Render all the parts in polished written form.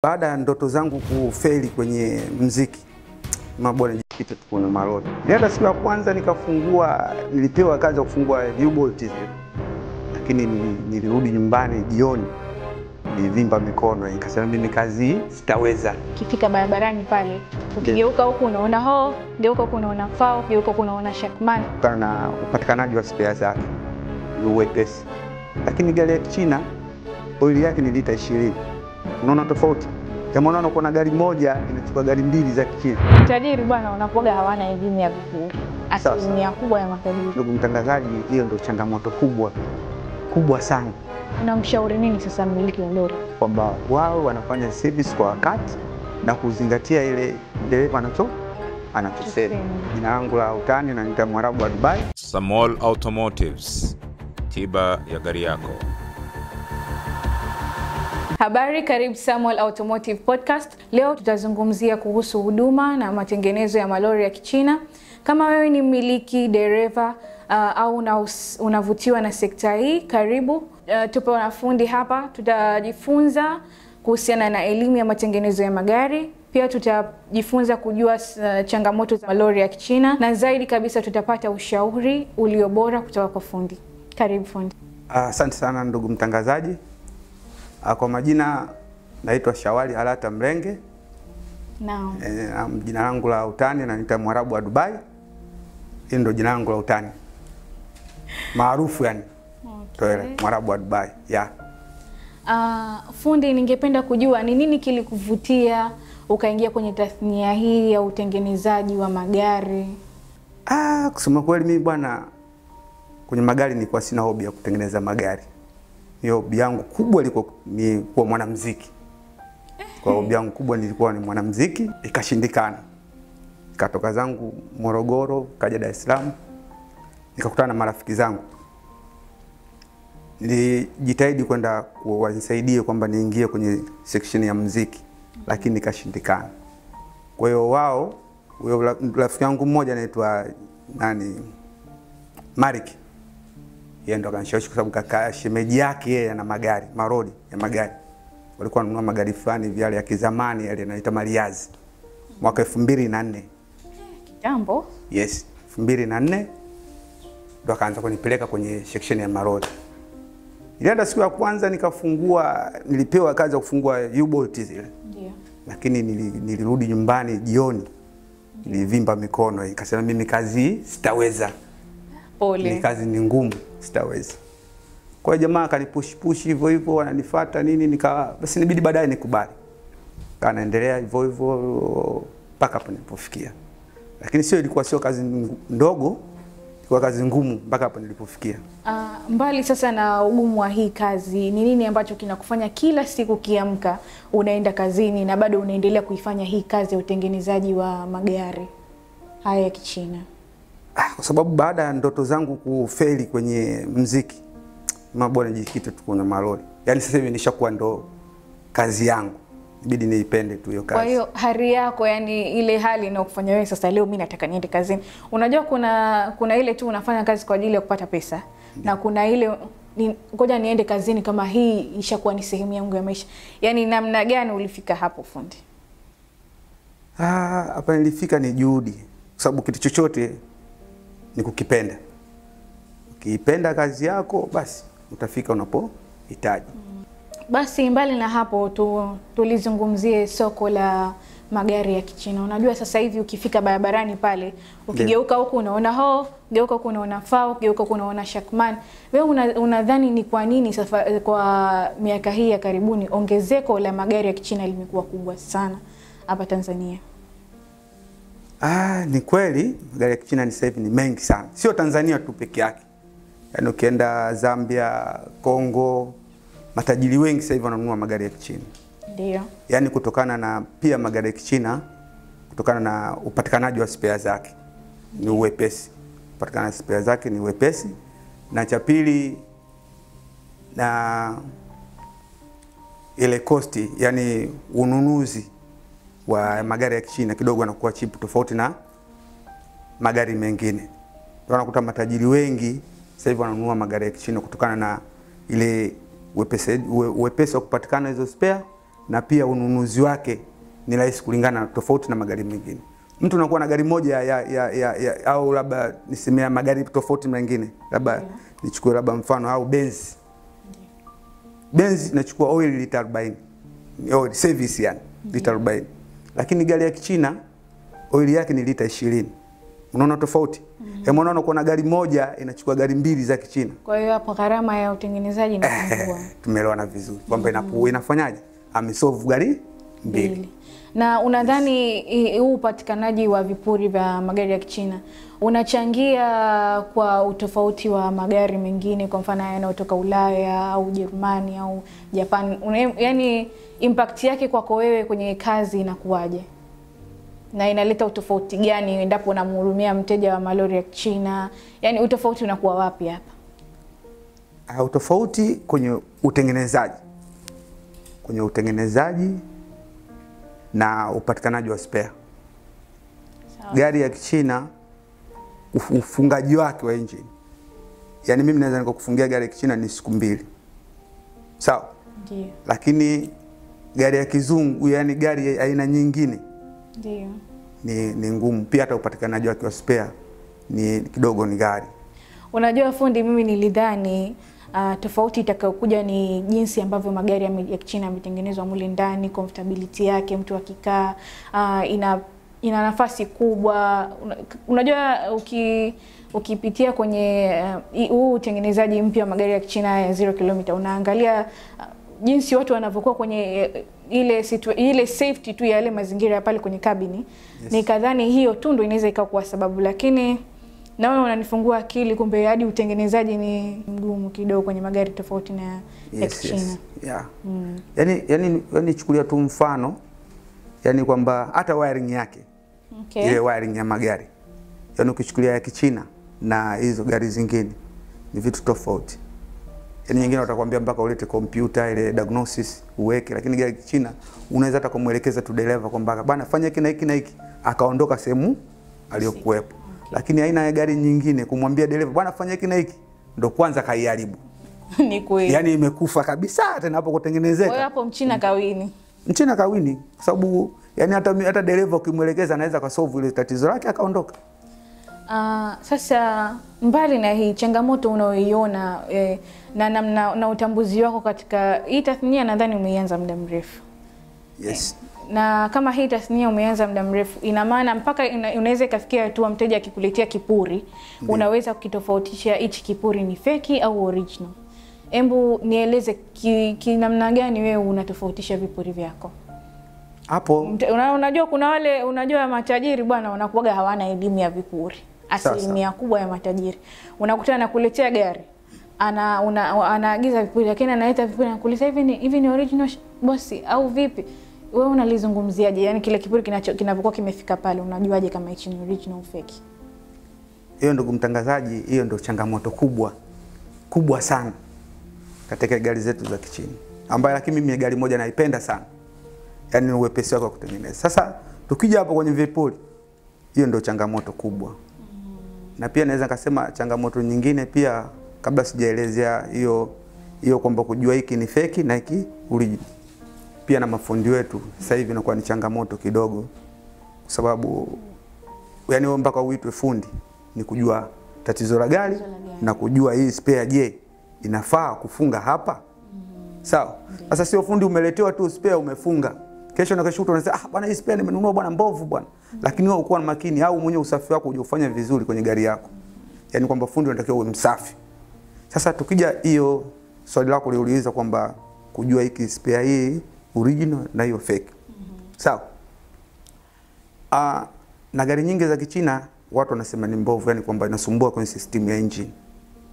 Baada ya ndoto zangu kufeli kwenye muziki, mabwana jikita tukuna marodi. Nilienda siku ya kwanza nilipewa kazi ya kufungua U-Bolt zile. Lakini nilirudi nyumbani jioni, nilivimba mikono, nikasema mimi kazi sitaweza. Kifika barabarani pale, ukigeuka huku unaona ho, geuka huku unaona fao, geuka huku unaona Shakman. Kana upatikanaji wa spare zake, ni wepesi. Lakini gari ya China, oili yake ni lita 20. Unaona tofauti? Kama unaona kuna gari moja inachukua gari mbili za Kichina. Tajiri bwana unapoga hawana elimu ya vitu. Asilimia kubwa ya matajiri. Ndugu mtangazaji, hiyo ndio changamoto kubwa sana. Unamshauri nini sasa mmiliki wa lori? Kwamba wao wanafanya service kwa wakati na kuzingatia ile dereva anachosema. Jina langu la utani na nita Mwarabu wa Dubai. Samol Automotives, tiba ya gari yako. Habari, karibu Samol Automotive Podcast. Leo tutazungumzia kuhusu huduma na matengenezo ya malori ya Kichina. Kama wewe ni mmiliki, dereva au unavutiwa na sekta hii, karibu. Tupo na fundi hapa, tutajifunza kuhusiana na elimu ya matengenezo ya magari. Pia tutajifunza kujua changamoto za malori ya Kichina, na zaidi kabisa tutapata ushauri ulio bora kutoka kwa fundi. Karibu fundi. Asante sana ndugu mtangazaji. Kwa majina naitwa Shawali Halata Mlenge. Naam. Jina langu la utani na nita Mwarabu wa Dubai. Hilo ndio jina langu la utani. Maarufu yani. Okay. Mwarabu wa Dubai. Yeah. Fundi, ningependa kujua ni nini kilikuvutia ukaingia kwenye tasnia hii ya utengenezaji wa magari? Kusema kweli mimi bwana, kwenye magari nilikuwa sina hobi ya kutengeneza magari. Hiyo hobi yangu kubwa ilikuwa ni kuwa mwanamuziki. Kwa hobi yangu kubwa nilikuwa ni mwanamuziki, ikashindikana. Nikatoka zangu Morogoro, kaja Dar es Salaam. Nikakutana na marafiki zangu. Nilijitahidi kwenda kuwasaidia kwamba niingie kwenye section ya muziki, lakini nikashindikana. Kwa hiyo huyo rafiki yangu mmoja anaitwa Marik. Yeye ndo akanishawishi kwa sababu kaka shemeji yake yeye ana magari, marodi ya magari. Walikuwa wanunua magari fulani yale ya kizamani yale yanaitwa Mariazi. Mwaka 2004. Kitambo? Yes, 2004 ndo akaanza kunipeleka kwenye section ya marodi. Nilienda siku ya kwanza nilipewa kazi ya kufungua U-Bolt zile. Ndio. Lakini nilirudi nyumbani jioni, nilivimba mikono, nikasema mimi kazi sitaweza. Pole. Ni kazi ni ngumu, sitaweza. Kwa hiyo jamaa akanipush hivyo wananifuata nini, basi nibidi baadaye nikubali. Kanaendelea hivyo mpaka hapo nilipofikia. Lakini ilikuwa sio kazi ndogo, ilikuwa kazi ngumu mpaka hapo nilipofikia. Mbali sasa na ugumu wa hii kazi, ni nini ambacho kinakufanya kila siku kiamka unaenda kazini na bado unaendelea kuifanya hii kazi ya utengenezaji wa magari haya ya Kichina? Kwa sababu baada ya ndoto zangu kufeli kwenye muziki, mabwana jikita tukuna malori. Yaani sasa hivi nishakuwa ndo kazi yangu. Ibidi niipende tu hiyo kazi. Kwa hiyo hari yako, yani ile hali inayokufanya wewe sasa leo mimi nataka niende kazini. Unajua kuna ile tu unafanya kazi kwa ajili ya kupata pesa. Na kuna ile ngoja niende kazini kama hii ishakuwa ni sehemu yangu ya maisha. Yaani namna gani ulifika hapo fundi? Hapa nilifika ni juhudi. Kwa sababu kitu chochote ni kukipenda. Ukipenda kazi yako basi utafika unapohitaji. Basi mbali na hapo tulizungumzie soko la magari ya Kichina. Unajua sasa hivi ukifika barabarani pale, ukigeuka huku unaona ho, geuka huku unaona fao, geuka huku unaona Shakman. Wewe unadhani ni kwa nini kwa miaka hii ya karibuni ongezeko la magari ya Kichina limekuwa kubwa sana hapa Tanzania? Ni kweli magari ya Kichina ni sasa hivi ni mengi sana. Sio Tanzania tu peke yake. Yaani ukienda Zambia, Kongo, matajiri wengi sasa hivi wananunua magari ya Kichina. Ndio. Yaani kutokana na pia magari ya Kichina, kutokana na upatikanaji wa spare zake ni uwepesi. Upatikanaji wa spare zake ni uwepesi. Na cha pili na ile cost, yani ununuzi wa magari ya Kichina kidogo anakuwa cheap tofauti na magari mengine. Unakuta matajiri wengi sasa hivi wananunua magari ya Kichina kutokana na ile wepesi wa kupatikana hizo spare na pia ununuzi wake ni rahisi kulingana tofauti na magari mengine. Mtu anakuwa na gari moja au labda nisemea magari tofauti mengine. Labda nichukue labda mfano au Benz. Benz inachukua oil lita 40. Oil service yani lita 40. Lakini gari ya Kichina oil yake ni lita 20. Unaona tofauti? Unaona kuna gari moja inachukua gari mbili za Kichina. Kwa hiyo hapo gharama ya utengenezaji inapungua. Tumeelewana vizuri kwamba inafanyaje? Amesolve gari mbili. Na unadhani huu upatikanaji wa vipuri vya magari ya Kichina unachangia kwa utofauti wa magari mengine, kwa mfano yanayotoka Ulaya au Ujerumani au Japan? Yaani impact yake kwako wewe kwenye kazi inakuwaje? Na inaleta utofauti gani endapo unamhudumia mteja wa malori ya Kichina? Yaani utofauti unakuwa wapi hapa? Utofauti kwenye utengenezaji. Kwenye utengenezaji na upatikanaji wa spare. Sawa. Gari ya Kichina ufungaji wake wa engine. Yaani mimi naweza nikakufungia gari ya Kichina ni siku 2. Sawa? Ndio. Lakini gari ya kizungu, yani gari aina nyingine, ndio, ni ngumu. Pia hata upatikanaji wake wa spare ni kidogo ni gari. Unajua fundi, mimi nilidhani tofauti itakayokuja ni jinsi ambavyo magari ya Kichina yametengenezwa mule ndani, comfortability yake, mtu akikaa ina nafasi kubwa. Unajua ukipitia kwenye huu utengenezaji mpya wa magari ya Kichina ya 0 km, unaangalia jinsi watu wanavyokuwa kwenye ile safety tu ya yale mazingira ya pale kwenye cabini. Yes. Nikadhani hiyo tu ndio inaweza ikawa sababu, lakini naona unanifungua akili, kumbe hadi utengenezaji ni mgumu kidogo kwenye magari tofauti na ya Kichina. Yes. Yeah. Yani chukulia tu mfano, yani kwamba hata wiring yake. Okay. Ile wiring ya magari. Yani ukichukulia ya Kichina na hizo gari zingine ni vitu tofauti. Yani nyingine watakwambia mpaka ulete computer ile diagnosis uweke, lakini gari ya Kichina unaweza hata kumuelekeza tu dereva kwamba bana fanya hiki na hiki na hiki, akaondoka sehemu aliyokuepo. Lakini aina ya gari nyingine kumwambia dereva bwana fanya hiki na hiki, ndo kwanza kaiharibu. Ni kweli. Yani imekufa kabisa tena hapo kutengenezeka. Kwa hapo Mchina kawini. Mchina kawini kwa sababu yani hata dereva ukimwelekeza anaweza kasolve ile tatizo lake akaondoka. Sasa mbali na hii changamoto unaoiona na utambuzi wako katika hii tathnia, nadhani umeianza muda mrefu. Yes. Na kama hii tathnia umeanza muda mrefu, ina maana mpaka unaweza ikafikia hatua mteja akikuletea kipuri, unaweza kukitofautisha hichi kipuri ni feki au original. Hebu nieleze namna gani wewe unatofautisha vipuri vyako? Hapo unajua kuna wale, unajua matajiri bwana wanakuaga hawana elimu ya vipuri. Asilimia kubwa ya matajiri unakutana na kuletea gari, anaagiza vipuri, lakini analeta vipuri na kuletea hivi ni original bosi au vipi? Wewe unalizungumziaje? Yani kile kipuri kinavyokuwa kimefika pale, unajuaje kama hichi ni original au fake? Hiyo ndugu mtangazaji, hiyo ndio changamoto kubwa sana katika gari zetu za Kichina, ambayo lakini mimi gari moja naipenda sana, yani ni uwepesi wake wa kutengeneza. Sasa tukija hapo kwenye vipuri, hiyo ndio changamoto kubwa. Na pia naweza kusema changamoto nyingine pia, kabla sijaelezea hiyo kwamba kujua hiki ni fake na hiki original, pia na mafundi wetu sasa hivi inakuwa ni changamoto kidogo, kwa sababu yani mpaka uitwe fundi ni kujua tatizo la gari na kujua hii spare je inafaa kufunga hapa. Sawa? Sasa sio fundi umeletewa tu spare umefunga, kesho na kesho unasema bwana hii spare nimenunua bwana mbovu bwana. Lakini wewe uko makini au mwenye usafi wako hujafanya vizuri kwenye gari yako. Yani kwamba fundi unatakiwa uwe msafi. Sasa tukija hiyo swali lako liuliza kwamba kujua hiki spare hii original na hiyo fake. Sawa? Na gari nyingi za Kichina watu wanasema ni mbovu, yani kwamba inasumbua kwenye system ya engine.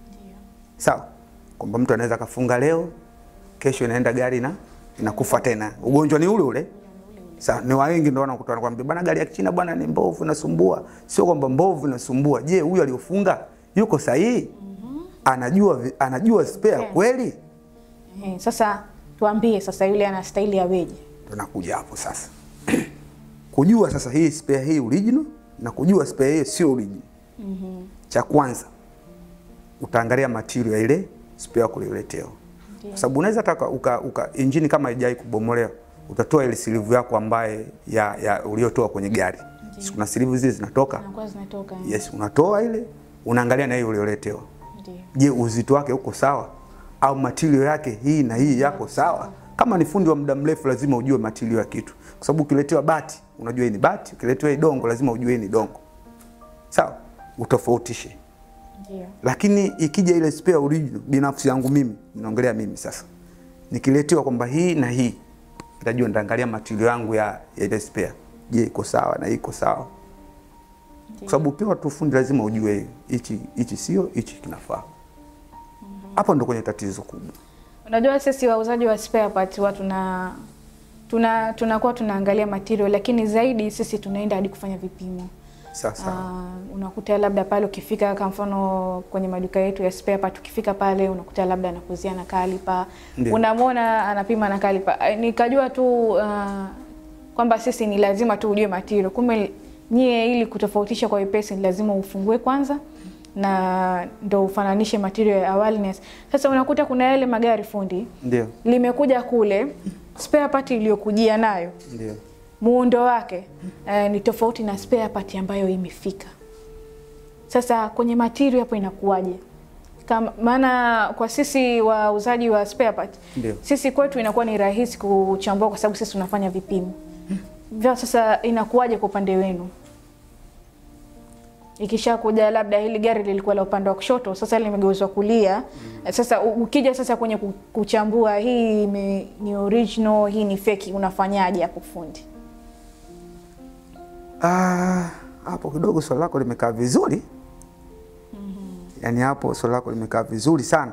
Ndio. Sawa? Kwamba mtu anaweza kafunga leo, kesho inaenda gari na inakufa tena. Ugonjwa ni ule ule. Sasa ni wengi ndio wanakutana kwamba bwana gari ya Kichina bwana ni mbovu inasumbua. Sio kwamba mbovu inasumbua. Je, huyu aliyofunga yuko sahihi? Anajua spare kweli? Sasa tuambie sasa yule ana staili ya weje? Tunakuja hapo sasa. Kujua sasa hii spare hii original na kujua spare hii sio original. Cha kwanza utaangalia material ya ile spare yako uliyoletewa. Kwa sababu unaweza taka engine kama haijai kubomolewa, utatoa ile silivu yako ambaye ya uliotoa kwenye gari. Kuna silivu zile zinatoka. Zinatoka. Yes, unatoa ile, unaangalia na hiyo ulioletewa. Ndio. Je, uzito wake uko sawa? Au material yake hii na hii yako sawa? Kama ni fundi wa muda mrefu lazima ujue material ya kitu. Kwa sababu ukiletewa bati, unajua hii ni bati, ukiletewa hii dongo lazima ujue hii ni dongo. Sawa? Utofautishe. Ndio. Lakini ikija ile spare original, binafsi yangu mimi, ninaongelea mimi sasa. Nikiletewa kwamba hii na hii, nitajua nitaangalia material yangu ya ile spare. Je, iko sawa na iko sawa? Kwa sababu pia watu fundi lazima ujue hichi sio, hichi kinafaa. Hapo ndo kwenye tatizo kubwa. Unajua sisi wauzaji wa spare parts watu tunakuwa tunaangalia material, lakini zaidi sisi tunaenda hadi kufanya vipimo. Sasa unakuta labda pale ukifika kwa mfano kwenye maduka yetu ya spare part, ukifika pale unakuta labda anakuzia na kalipa. Unamwona anapima na kalipa. Nikajua tu kwamba sisi ni lazima tu ujue material. Kumbe nyie ili kutofautisha kwa wepesi ni lazima ufungue kwanza na ndo ufananishe material ya awalness. Sasa unakuta kuna yale magari fundi. Ndio. Limekuja kule spare part iliyokujia nayo. Ndio. Muundo wake ni tofauti na spare part ambayo imefika. Sasa kwenye material hapo inakuwaje? Maana kwa sisi wauzaji wa spare part, sisi kwetu inakuwa ni rahisi kuchambua kwa sababu sisi tunafanya vipimo. Sasa inakuwaje kwa upande wenu? Ikishakuja labda hili gari lilikuwa la upande wa kushoto, sasa limegeuzwa kulia. Sasa ukija sasa kwenye kuchambua hii ni original, hii ni fake, unafanyaje hapo fundi? Hapo kidogo swali lako limekaa vizuri. Yaani hapo swali lako limekaa vizuri sana.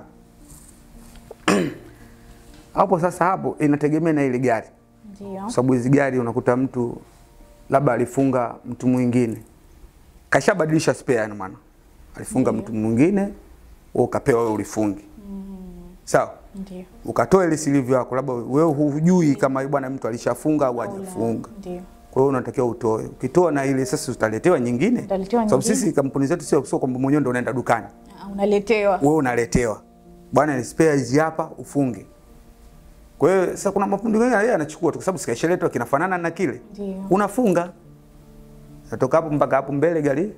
Hapo sasa hapo inategemea na ile gari. Ndio. Sababu hizo gari unakuta mtu labda alifunga mtu mwingine. Kashabadilisha spare na maana. Alifunga mtu mwingine, wewe ukapewa wewe ulifungi. Sawa? Ndio. Ukatoa ile silivu yako, labda wewe hujui kama bwana mtu alishafunga au hajafunga. Ndio. Kwa hiyo unatakiwa utoe. Ukitoa na ile sasa utaletewa nyingine. Sababu sisi kampuni zetu sio kwamba mwenyewe ndio unaenda dukani. Unaletewa. Wewe unaletewa. Bwana ni spare hizi hapa ufunge. Kwa hiyo sasa kuna mafundi wengine yeye anachukua tu kwa sababu sikashaletwa kinafanana na kile. Ndio. Unafunga. Natoka hapo mpaka hapo mbele gari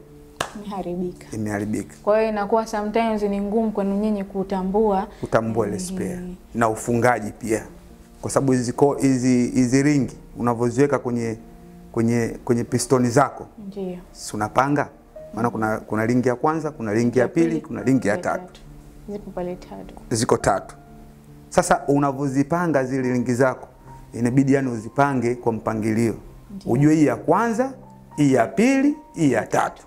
imeharibika. Kwa hiyo inakuwa sometimes ni ngumu kwenu nyinyi kutambua ile spare na ufungaji pia. Kwa sababu hizi ringi unavoziweka kwenye pistoni zako. Ndio. Si unapanga? Maana kuna ringi ya kwanza, kuna ringi ya pili, kuna ringi ya tatu. Ziko pale tatu. Ziko tatu. Sasa unavozipanga zile ringi zako, inabidi yani uzipange kwa mpangilio. Ujue hii ya kwanza, hii ya pili, hii ya tatu.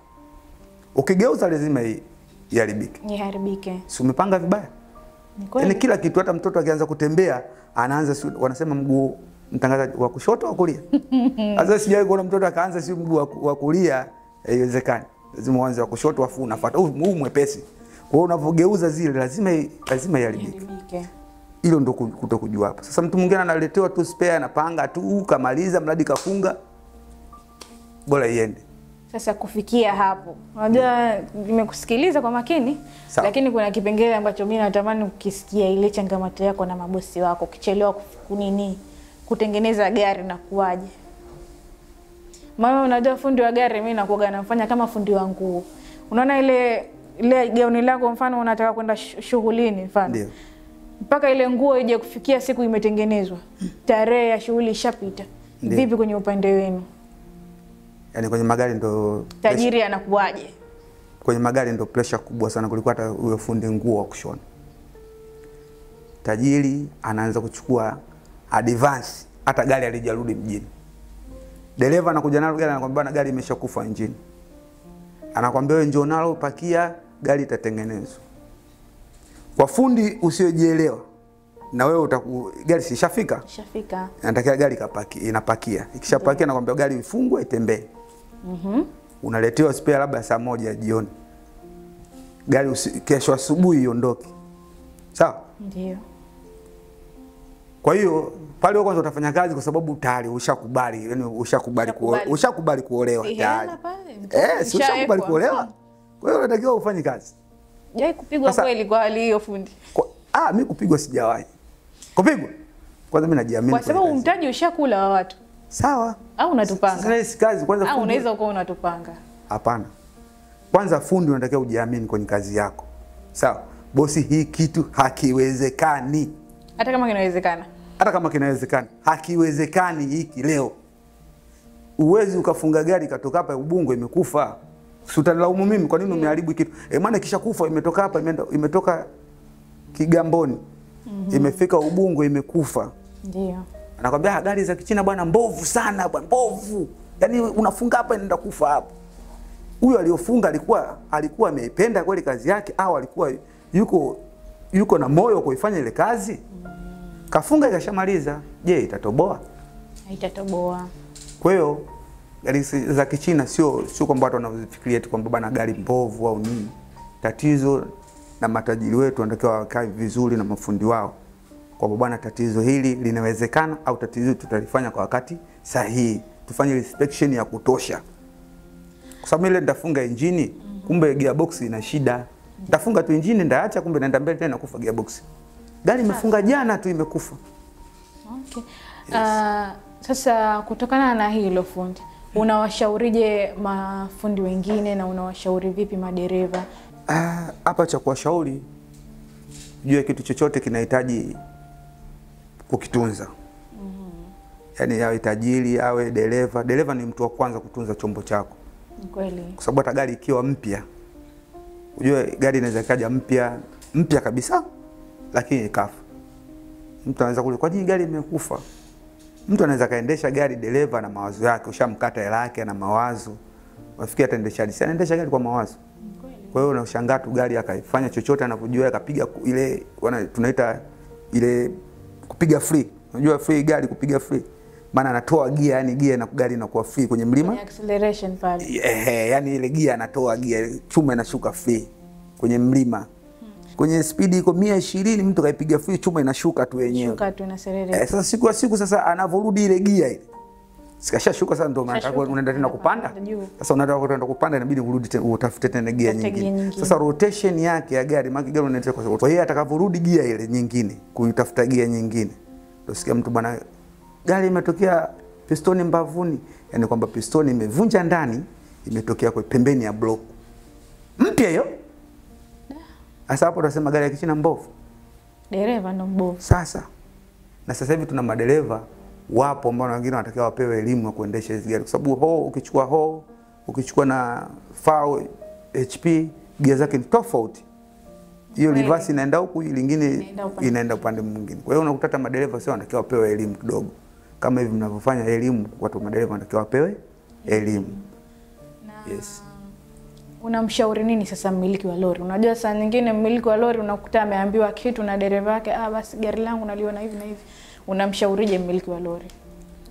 Ukigeuza lazima iharibike. Iharibike. Si umepanga vibaya? Yaani kila kitu, hata mtoto akianza kutembea anaanza wanasema mguu mtangazaji wa kushoto wa kulia. Sasa sijawahi kuona mtoto akaanza si mguu wa kulia, haiwezekani. Lazima uanze wa kushoto afu unafuata huu mwepesi. Kwa hiyo unavogeuza zile lazima iharibike. Hilo ndo kutokujua hapa. Sasa mtu mwingine analetewa tu spare anapanga tu kamaliza mradi kafunga. Bora iende. Sasa kufikia hapo. Unajua nimekusikiliza kwa makini, lakini kuna kipengele ambacho mimi natamani ukisikia ile changamoto yako na mabosi wako, ukichelewa kutengeneza gari na kuaje. Maana unajua fundi wa gari mimi nakuaga nafanya kama fundi wa nguo. Unaona ile gauni lako mfano unataka kwenda shughulini mfano. Ndio. Mpaka ile nguo ije kufikia siku imetengenezwa. Tarehe ya shughuli ishapita. Vipi kwenye upande wenu? Yaani kwenye magari ndo tajiri anakuaje? Kwenye magari ndo pressure kubwa sana kuliko hata huyo fundi nguo wa kushona. Tajiri anaanza kuchukua advance hata gari alijarudi mjini. Dereva anakuja nalo gari anakuambia na gari imeshakufa injini. Anakuambia wewe njoo nalo pakia, gari itatengenezwa. Kwa fundi usiojielewa na wewe gari ishafika. Anataka gari inapakia. Ikishapakia anakuambia gari ifungwe itembee. Unaletewa spare labda saa 1 jioni. Gari kesho asubuhi iondoke. Sawa? Ndio. Kwa hiyo pale wewe kwanza utafanya kazi kwa sababu tayari ushakubali, yani ushakubali kuolewa tayari. Si ushakubali kuolewa. Kwa hiyo unatakiwa ufanye kazi. Jai kupigwa kweli kwa hali hiyo fundi? Mimi kupigwa sijawahi. Kupigwa? Kwanza mimi najiamini kwa sababu mtaji ushakula wa watu. Sawa. Au unatupanga? Sasa hii kazi kwanza au unaweza uko unatupanga. Hapana. Kwanza fundi unatakiwa ujiamini kwenye kazi yako. Sawa. Bosi, hii kitu hakiwezekani. Hata kama kinawezekana. Hata kama kinawezekana, hakiwezekani hiki leo. Uwezi ukafunga gari katoka hapa Ubungo imekufa. Si utanilaumu mimi kwa nini umeharibu kitu? Maana kisha kufa imetoka hapa imetoka Kigamboni. Imefika Ubungo imekufa. Ndio. Anakuambia gari za Kichina bwana mbovu sana bwana, mbovu. Yaani unafunga hapa inaenda kufa hapo. Huyo aliyofunga alikuwa ameipenda kweli kazi yake au alikuwa yuko na moyo kuifanya ile kazi? Kafunga ikashamaliza. Je, itatoboa? Haitatoboa. Kwa hiyo gari za Kichina sio kwamba watu wanafikiria eti kwamba bana gari mbovu au nini. Tatizo na matajiri wetu wanatakiwa wakae vizuri na mafundi wao. Kwa bwana, tatizo hili linawezekana au tatizo tutalifanya kwa wakati sahihi. Tufanye inspection ya kutosha. Kwa sababu ile nitafunga injini, kumbe gearbox ina shida. Nitafunga tu injini ndaacha, kumbe naenda mbele tena kufa gearbox. Gari imefunga jana tu imekufa. Okay. Yes. Sasa kutokana na hilo fundi, unawashaurije mafundi wengine na unawashauri vipi madereva? Hapa cha kuwashauri, jua kitu chochote kinahitaji kukitunza. Yaani awe tajiri, awe dereva. Dereva ni mtu wa kwanza kutunza chombo chako. Kweli. Kwa sababu hata gari ikiwa mpya, unajua gari inaweza kaja mpya kabisa lakini ikafa. Mtu anaweza kule, kwa nini gari imekufa? Mtu anaweza kaendesha gari dereva na mawazo yake, ushamkata hela yake na mawazo. Wafikia ataendeshaje? Si anaendesha gari kwa mawazo. Kwa hiyo unashangaa tu gari akaifanya chochote anapojua, akapiga ile tunaita ile kupiga free. Unajua free gari kupiga free. Maana anatoa gia, yani gia na gari inakuwa free kwenye mlima. Kwenye acceleration pale. Yani ile gia anatoa gia, chuma inashuka free kwenye mlima. Kwenye speed iko 120 mtu kaipiga free, chuma inashuka tu yenyewe. Shuka tu inaserereka. Sasa siku sasa anavorudi ile gia ile. Sikashashuka sasa ndio maana unaenda tena kupanda. Sasa unataka kwenda kupanda inabidi urudi tena utafute tena gia nyingine. Sasa rotation yake ya gari, maana gari unaenda kwa hiyo atakavorudi gia ile nyingine, kuitafuta gia nyingine. Ndio sikia mtu bwana, gari imetokea pistoni mbavuni, yani kwamba pistoni imevunja ndani, imetokea kwa pembeni ya block. Mpya hiyo. Sasa hapo tunasema gari ya Kichina mbovu. Dereva ndo mbovu. Sasa na sasa hivi tuna madereva wapo ambao wengine wanatakiwa wapewe elimu ya kuendesha hizo gari, kwa sababu ukichukua na FAW HP gia zake ni tofauti. Hiyo reverse inaenda huku, lingine inaenda upande mwingine. Kwa hiyo unakuta hata madereva sio wanatakiwa wapewe elimu kidogo. Kama hivi mnavyofanya elimu, watu madereva wanatakiwa wapewe elimu. Yes. Unamshauri nini sasa mmiliki wa lori? Unajua saa nyingine mmiliki wa lori unakuta ameambiwa kitu na dereva wake, basi gari langu naliona hivi na hivi. Unamshaurije mmiliki wa lori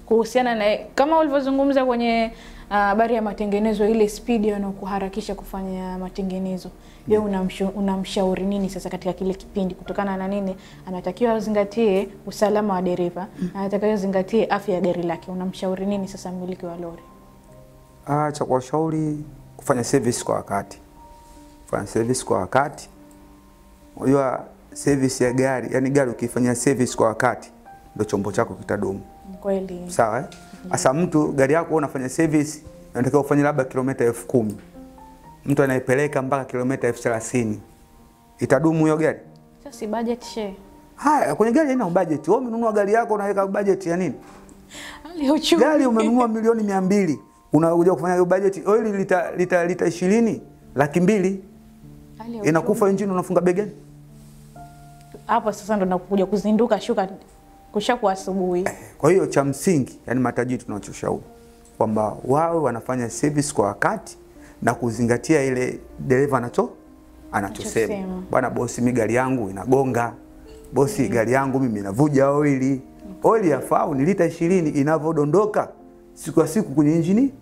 kuhusiana na kama ulivyozungumza kwenye habari ya matengenezo, ile speed yanayokuharakisha kufanya matengenezo? Wewe unamshauri nini sasa katika kile kipindi, kutokana na nini anatakiwa azingatie usalama wa dereva, anatakiwa azingatie afya ya gari lake? Unamshauri nini sasa mmiliki wa lori? Cha kuwashauri, kufanya service kwa wakati. Kufanya service kwa wakati. Unajua service ya gari, yani gari ukifanya service kwa wakati ndio chombo chako kitadumu. Kweli. Sawa Sasa mtu gari yako unafanya service, unatakiwa ufanye labda kilomita 10,000. Mtu anaipeleka mpaka kilomita 30,000. Itadumu hiyo gari? Sasa si budget share. Haya, kwenye gari haina budget. Wewe umenunua gari yako unaweka budget ya nini? Gari umenunua milioni 200. Unakuja kufanya hiyo budget, oil lita 20, 200,000. Inakufa engine, unafunga begani? Hapo sasa ndo nakuja kuzinduka shuka kushakuwa asubuhi. Kwa hiyo cha msingi, yani matajiri tunachoshauri kwamba wao wanafanya service kwa wakati na kuzingatia ile dereva anachosema. Bwana bosi, mimi gari yangu inagonga. Bosi, gari yangu mimi inavuja oili. Oili ya FAW ni lita 20, inavodondoka siku ya siku kwenye injini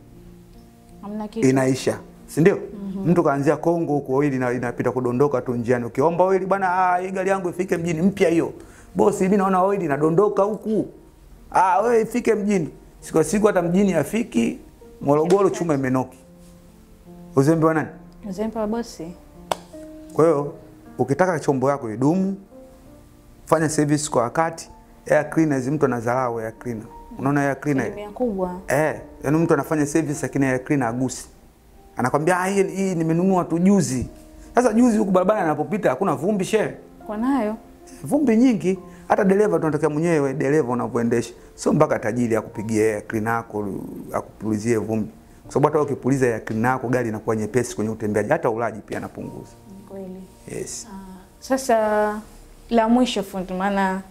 inaisha. Si ndio? Mtu kaanzia Kongo huko oili inapita kudondoka tu njiani. Ukiomba oili bwana, hii gari yangu ifike mjini mpya hiyo. Bosi, mimi naona oili inadondoka huku. Wewe ifike mjini. Siku siku hata mjini afiki, Morogoro chuma imenoki. Uzembe wa nani? Uzembe wa bosi. Kwa hiyo ukitaka chombo yako idumu, fanya service kwa wakati Air cleaners mtu anadharau air cleaner. Unaona air cleaner? Ni kubwa. Yaani mtu anafanya service lakini air cleaner agusi. Anakwambia hii nimenunua tu juzi. Sasa juzi huko barabara anapopita hakuna vumbi shehe. Kwa nayo. Vumbi nyingi. Hata dereva tunataka mwenyewe dereva unapoendesha. Sio mpaka tajiri akupigie air cleaner yako akupulizie vumbi. Kwa sababu hata ukipuliza air cleaner yako gari inakuwa nyepesi kwenye utembeaji. Hata ulaji pia anapunguza. Kweli. Yes. Sasa la mwisho fundi, maana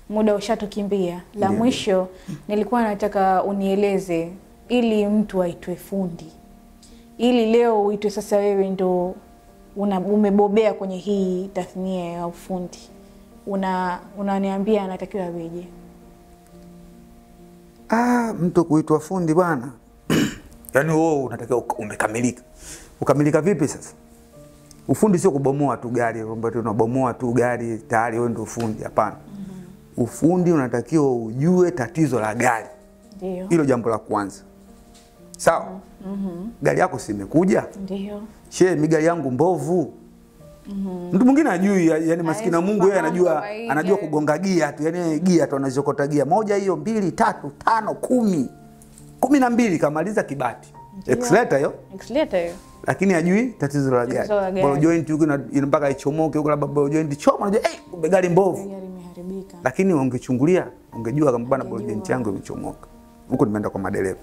muda ushatukimbia. La mwisho nilikuwa nataka unieleze ili mtu aitwe fundi. Ili leo uitwe sasa wewe ndo umebobea kwenye hii tasnia ya ufundi. Unaniambia anatakiwa aweje? Mtu kuitwa fundi bwana. Yaani wewe unatakiwa umekamilika. Ukamilika vipi sasa? Ufundi sio kubomoa tu gari, kwamba tunabomoa tu gari tayari wewe ndio fundi, hapana. Ufundi unatakiwa ujue tatizo la gari. Ndio. Hilo jambo la kwanza. Sawa? Gari yako si imekuja? Ndio. Shehe, gari yangu mbovu. Mtu mwingine ajui, yani maskini Mungu yeye anajua kugonga gia tu, yani gia tu anazokota gia. Moja hiyo, 2, 3, 5, 10. 12 kamaliza kibati. Accelerator hiyo? Accelerator hiyo. Lakini ajui tatizo la gari. Ball joint huko mpaka ichomoke huko, labda ball joint choma, unajua kumbe gari mbovu. Gari imeharibika. Lakini ungechungulia, ungejua kama bwana ball joint yangu imechomoka. Huko nimeenda kwa madereva.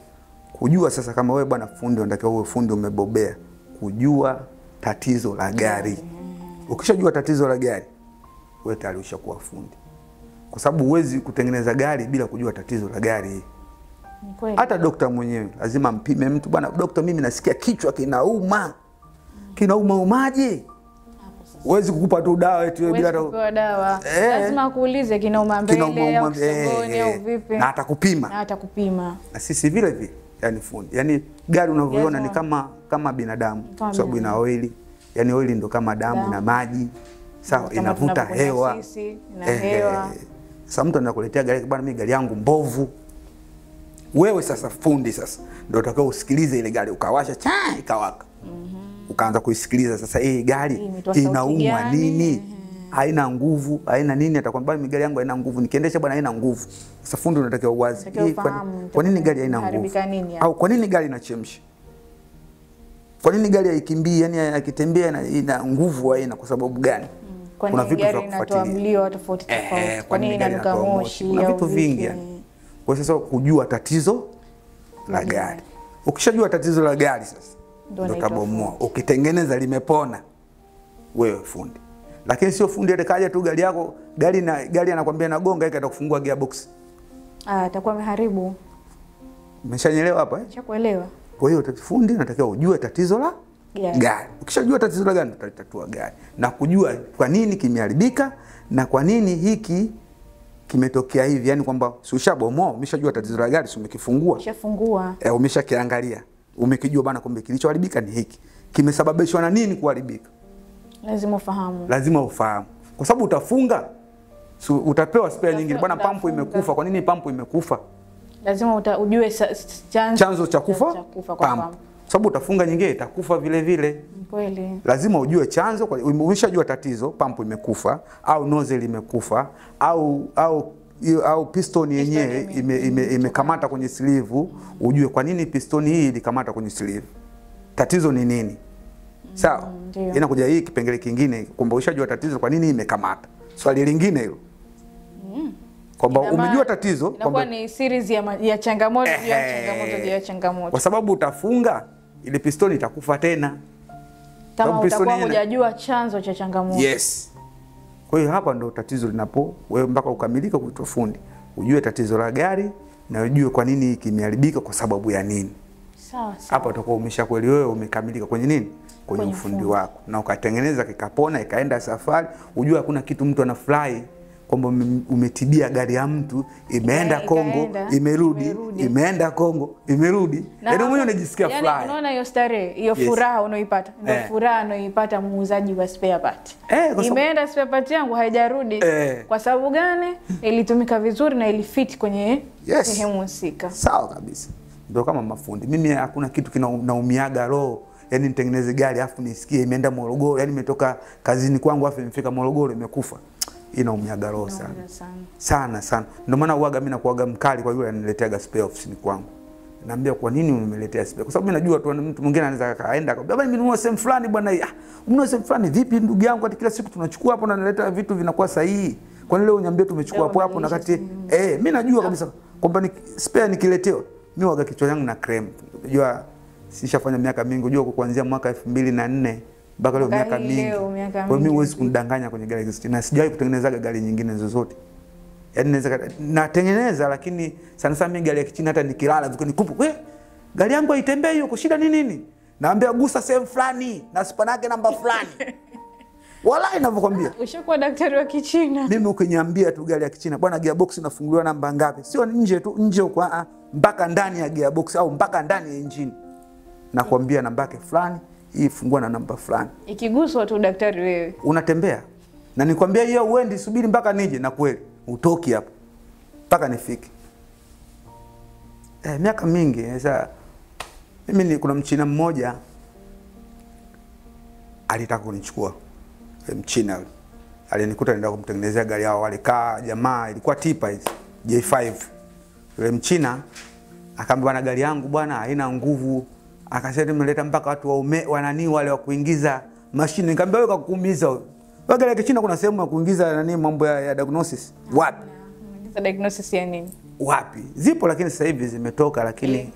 Kujua sasa kama wewe bwana fundi unatakiwa uwe fundi umebobea, kujua tatizo la gari. Ukishajua tatizo la gari, wewe tayari ushakuwa fundi. Kwa sababu huwezi kutengeneza gari bila kujua tatizo la gari. Hata daktari mwenyewe lazima mpime mtu, bwana daktari, mimi nasikia kichwa kinauma. Kinauma umaje? Huwezi kukupa tu dawa eti wewe bila kupewa dawa. Lazima kuulize kinauma mbele au kisogoni au vipi. Na atakupima. Na sisi vile vile, yani fundi. Yani gari unavyoona ni kama binadamu, kwa sababu ina oili. Yani oili ndo kama damu na maji. Sawa, inavuta hewa. Ina hewa. Sasa mtu anakuletea gari, bwana mimi gari yangu mbovu. Wewe sasa fundi sasa ndio utakao usikilize ile gari, ukawasha ikawaka. Ukaanza kuisikiliza sasa gari inaumwa nini? Haina nguvu, haina nini? Atakwambia mimi gari yangu haina nguvu, nikiendesha bwana haina nguvu. Sasa fundi unatakiwa uwazi. Kwa nini gari haina nguvu? Au kwa nini gari inachemsha? Kwa nini gari haikimbii, yani akitembea ina nguvu haina, kwa sababu gani? Kuna vitu vya kufuatilia tofauti tofauti. Kwa nini inanuka moshi na vitu vingi yani. Kwa sasa kujua tatizo la gari. Ukishajua tatizo la gari sasa ndio utabomoa. Ukitengeneza limepona, wewe fundi. Lakini sio fundi atakaje tu gari yako, gari anakuambia nagonga yake atakufungua gearbox. Atakuwa ameharibu. Umeshanyelewa hapa Nishakuelewa. Kwa hiyo fundi unatakiwa ujue tatizo la gari. Ukishajua tatizo la gari utatatua gari. Na kujua kwa nini kimeharibika na kwa nini hiki kimetokea hivi, yani kwamba si ushabomoa, umeshajua tatizo la gari, si umekifungua. Umeshafungua. Umeshakiangalia. Umekijua bana kumbe kilichoharibika ni hiki. Kimesababishwa na nini kuharibika? Lazima ufahamu. Kwa sababu utafunga, utapewa spare nyingine. Bwana pampu imekufa. Kwa nini pampu imekufa? Lazima ujue chanzo cha kufa pampu. Sababu utafunga nyingine itakufa vile vile. Kweli. Lazima ujue chanzo, umeshajua tatizo, pampu imekufa au nozzle imekufa au piston yenyewe imekamata kwenye sleeve, ujue kwa nini piston hii ilikamata kwenye sleeve. Tatizo ni nini? Sawa? Inakuja hii kipengele kingine kwamba ushajua tatizo, kwa nini imekamata. Swali lingine hilo. Kwamba umejua tatizo, kwamba ni series ya changamoto ya changamoto. Kwa sababu utafunga ile piston itakufa tena. Kama utakuwa hujajua chanzo cha changamoto. Yes. Kwa hiyo hapa ndo tatizo linapo, wewe mpaka ukamilika kuitwa fundi. Ujue tatizo la gari na ujue kwa nini kimeharibika, kwa sababu ya nini. Sawa. Hapa utakuwa umeshakweli wewe umekamilika kwenye nini? Kwenye ufundi wako. Na ukatengeneza kikapona, ikaenda safari, ujue hakuna kitu mtu anafurahi kwamba umetibia gari ya mtu, imeenda Kongo, imerudi, imeenda Kongo, imerudi. Yaani mwenyewe unajisikia furaha. Yaani unaona hiyo starehe, hiyo furaha unaoipata. Ndio furaha unaoipata muuzaji wa spare part. Imeenda spare part yangu haijarudi. Kwa sababu gani? Ilitumika vizuri na ilifit kwenye sehemu husika. Sawa kabisa. Ndio kama mafundi. Mimi hakuna kitu kinaumiaga roho. Yaani nitengeneze gari afu nisikie imeenda Morogoro, yaani imetoka kazini kwangu afu imefika Morogoro imekufa. inaumiaga roho sana sana. Ndio maana uaga mimi nakuaga mkali kwa yule ananiletea spare office ni kwangu. Naambia kwa nini umeniletea spare? Kwa sababu mimi najua tu mtu mwingine anaweza kaenda akamwambia baba, mimi ninunua sehemu fulani bwana. Ununua sehemu fulani vipi ndugu yangu? Hata kila siku tunachukua hapo na naleta vitu vinakuwa sahihi. Kwa nini leo uniambie tumechukua hapo na kati mimi najua kabisa kwamba ni spare nikiletewa. Mimi waga kichwa changu na cream. Unajua sishafanya miaka mingi, unajua kuanzia mwaka 2004 mpaka leo miaka mingi. Kwa mimi huwezi kunidanganya kwenye gari hizi. Na sijawahi kutengeneza gari nyingine zozote. Yaani naweza natengeneza lakini sana sana mimi gari ya Kichina hata nikilala viko nikupu. Gari yangu haitembei hiyo, shida ni nini? Naambia gusa sehemu fulani na spanake namba fulani. Wallahi ninavyokuambia. Ushakuwa daktari wa Kichina. Mimi ukiniambia tu gari ya Kichina, bwana gearbox inafunguliwa namba ngapi? Sio nje tu, nje huko mpaka ndani ya gearbox au mpaka ndani ya engine. Nakwambia namba yake fulani, hii fungua na namba fulani. Ikiguswa tu daktari wewe. Unatembea. Na nikwambia hiyo uendi subiri mpaka nije na kweli utoki hapo mpaka nifike. Miaka mingi sasa mimi kuna Mchina mmoja alitaka kunichukua. Mchina alinikuta nenda kumtengenezea gari yao, walikaa jamaa, ilikuwa tipa hizi J5. Yule Mchina akamwambia bwana, gari yangu bwana haina nguvu. Akasema nimeleta mpaka watu wanani wale wa kuingiza mashine. Nikamwambia wewe kakuumiza wewe. Gari ya Kichina kuna sehemu ya kuingiza nani mambo ya diagnosis. Wapi? Kuingiza diagnosis ya nini? Wapi? Zipo lakini sasa hivi zimetoka lakini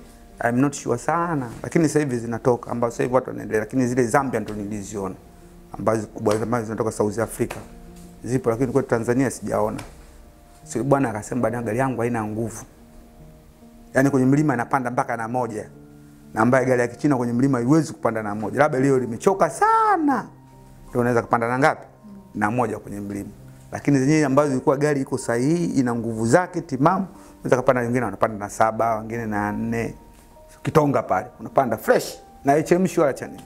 I'm not sure sana. Lakini sasa hivi zinatoka ambazo sasa hivi watu wanaendelea, lakini zile Zambia ndio niliziona. Ambazo kubwa zamani zinatoka South Africa. Zipo lakini kwa Tanzania sijaona. Sio bwana akasema bwana gari yangu haina nguvu. Yaani kwenye mlima inapanda mpaka na moja. Na ambaye gari ya Kichina kwenye mlima haiwezi kupanda na moja. Labda leo limechoka sana. Ndio unaweza kupanda na ngapi? Na moja kwenye mlima. Lakini zenyewe ambazo zilikuwa gari iko sahihi, ina nguvu zake timamu, unaweza kupanda, wengine wanapanda na 7, wengine na 4. Kitonga pale, unapanda fresh na HMC wala cha nini.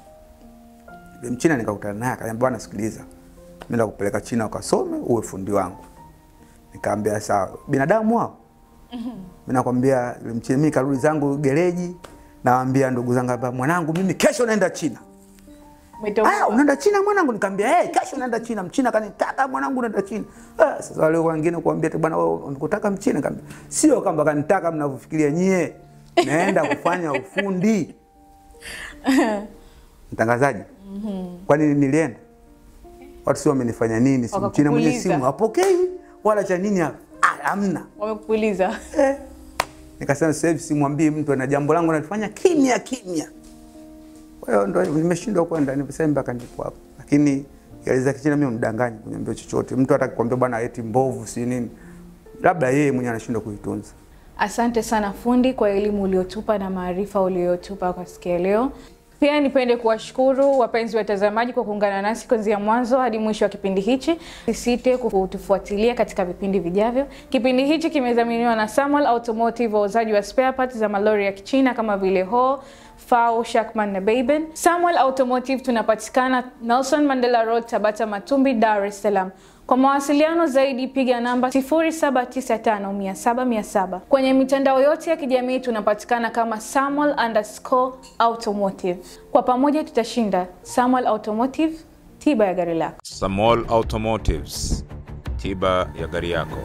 Yule Mchina nikakutana naye akaniambia bwana sikiliza. Mimi nakupeleka China ukasome uwe fundi wangu. Nikamwambia sawa. Binadamu hao. Mimi nakwambia yule Mchina, mimi karudi zangu gereji, naambia ndugu zangu hapa, mwanangu mimi kesho naenda China. Unaenda China mwanangu? Nikamwambia kesho naenda China. Mchina kanitaka mwanangu naenda China. Sasa wale wengine kuambia tu bwana wewe unakutaka Mchina? Nikamwambia sio kama kanitaka mnavyofikiria nyie. Naenda kufanya ufundi. Mtangazaji. Kwa nini nilienda? Watu sio wamenifanya nini? Si Mchina mwenye simu hapokei wala cha nini hapa. Hamna. Wamekuuliza. Nikasema sasa hivi simwambii mtu ana jambo langu nalifanya kimya kimya. Kwa hiyo ndio nimeshindwa kwenda, nimesema mpaka ndipo hapo. Lakini gari za Kichina mimi unidanganya kuniambia chochote. Mtu atakwambia bwana eti mbovu si nini. Labda yeye mwenyewe anashindwa kuitunza. Asante sana fundi kwa elimu uliotupa na maarifa uliotupa kwa siku ya leo. Pia nipende kuwashukuru wapenzi watazamaji kwa kuungana nasi kuanzia mwanzo hadi mwisho wa kipindi hichi. Usisite kutufuatilia katika vipindi vijavyo. Kipindi hichi kimedhaminiwa na Samuel Automotive, wauzaji wa spare parts za malori ya Kichina kama vile Ho, Fao, Shakman na Beiben. Samuel Automotive tunapatikana Nelson Mandela Road, Tabata Matumbi, Dar es Salaam. Kwa mawasiliano zaidi piga namba 0795 Kwenye mitandao yote ya kijamii tunapatikana kama Samuel_Automotive. Kwa pamoja tutashinda. Samuel Automotive, tiba ya gari lako. Samuel Automotives, tiba ya gari yako.